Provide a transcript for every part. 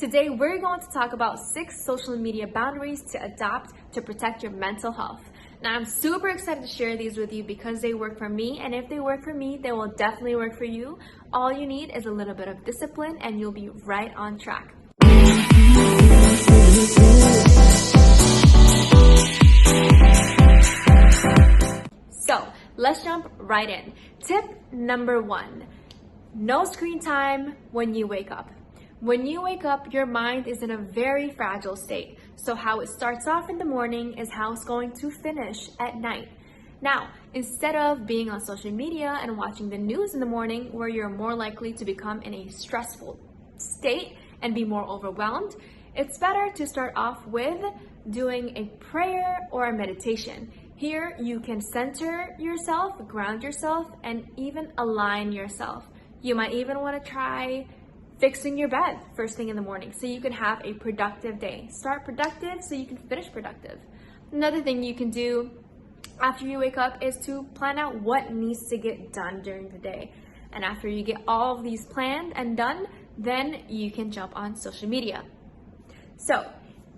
Today, we're going to talk about 6 social media boundaries to adopt to protect your mental health. Now, I'm super excited to share these with you because they work for me, and if they work for me, they will definitely work for you. All you need is a little bit of discipline and you'll be right on track. So, let's jump right in. Tip number 1, no screen time when you wake up. When you wake up, your mind is in a very fragile state. So how it starts off in the morning is how it's going to finish at night. Now, instead of being on social media and watching the news in the morning where you're more likely to become in a stressful state and be more overwhelmed, it's better to start off with doing a prayer or a meditation. Here, you can center yourself, ground yourself, and even align yourself. You might even want to try fixing your bed first thing in the morning so you can have a productive day. Start productive so you can finish productive. Another thing you can do after you wake up is to plan out what needs to get done during the day. And after you get all of these planned and done, then you can jump on social media. So,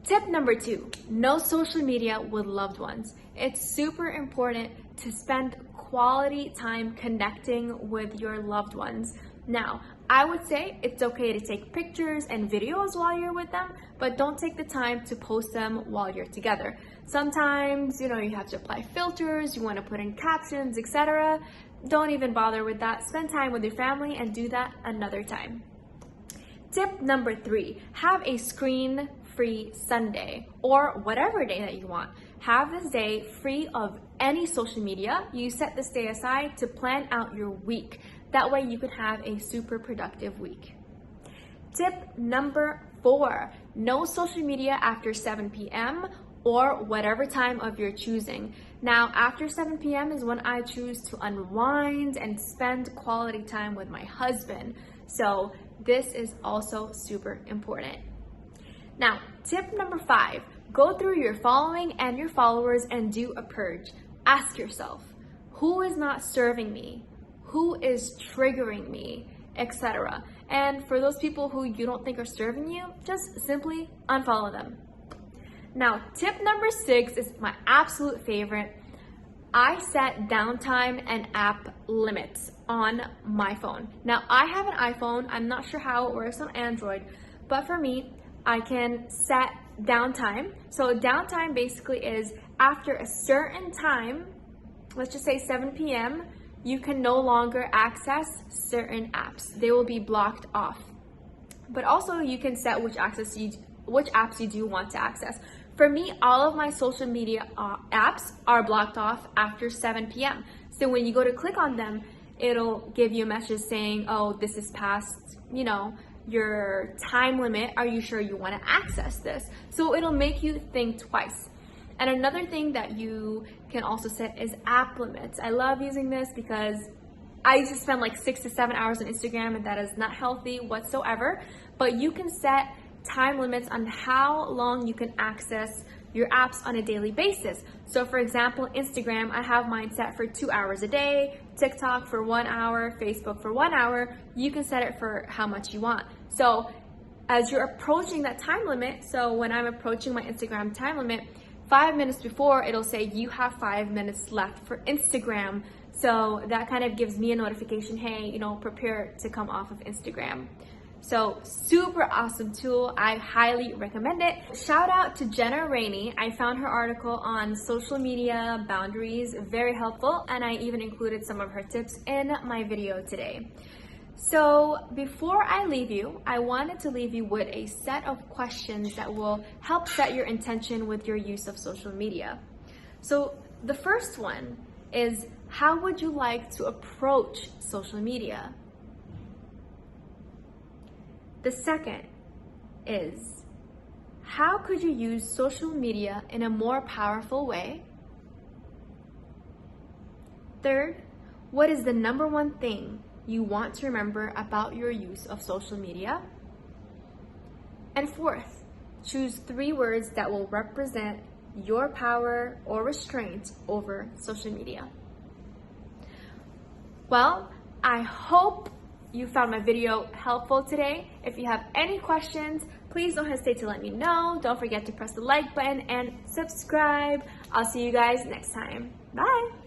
tip number 2, no social media with loved ones. It's super important to spend quality time connecting with your loved ones. Now, I would say it's okay to take pictures and videos while you're with them, but don't take the time to post them while you're together. Sometimes, you have to apply filters, you want to put in captions, etc. Don't even bother with that. Spend time with your family and do that another time. Tip number 3, have a screen-free Sunday or whatever day that you want. Have this day free of any social media. You set this day aside to plan out your week. That way you can have a super productive week. Tip number 4, no social media after 7 p.m. or whatever time of your choosing. Now, after 7 p.m. is when I choose to unwind and spend quality time with my husband. So this is also super important. Now, tip number 5, go through your following and your followers and do a purge. Ask yourself, who is not serving me? Who is triggering me, etc. And for those people who you don't think are serving you, just simply unfollow them. Now, tip number 6 is my absolute favorite. I set downtime and app limits on my phone. Now, I have an iPhone. I'm not sure how it works on Android, but for me, I can set downtime. So downtime basically is after a certain time, let's just say 7 p.m., you can no longer access certain apps. They will be blocked off. But also you can set which apps you do want to access. For me, all of my social media apps are blocked off after 7 p.m. So when you go to click on them, it'll give you a message saying, oh, this is past, your time limit. Are you sure you want to access this? So it'll make you think twice. And another thing that you can also set is app limits. I love using this because I used to spend like 6 to 7 hours on Instagram, and that is not healthy whatsoever. But you can set time limits on how long you can access your apps on a daily basis. So for example, Instagram, I have mine set for 2 hours a day, TikTok for 1 hour, Facebook for 1 hour. You can set it for how much you want. So as you're approaching that time limit, so when I'm approaching my Instagram time limit, 5 minutes before, it'll say you have 5 minutes left for Instagram. So that kind of gives me a notification, hey, prepare to come off of Instagram. So super awesome tool. I highly recommend it. Shout out to Jenna Rainey. I found her article on social media boundaries very helpful, and I even included some of her tips in my video today. So before I leave you, I wanted to leave you with a set of questions that will help set your intention with your use of social media. So the first one is, how would you like to approach social media? The second is, how could you use social media in a more powerful way? Third, what is the number 1 thing you want to remember about your use of social media? And fourth, choose 3 words that will represent your power or restraint over social media. Well, I hope you found my video helpful today. If you have any questions, please don't hesitate to let me know. Don't forget to press the like button and subscribe. I'll see you guys next time. Bye.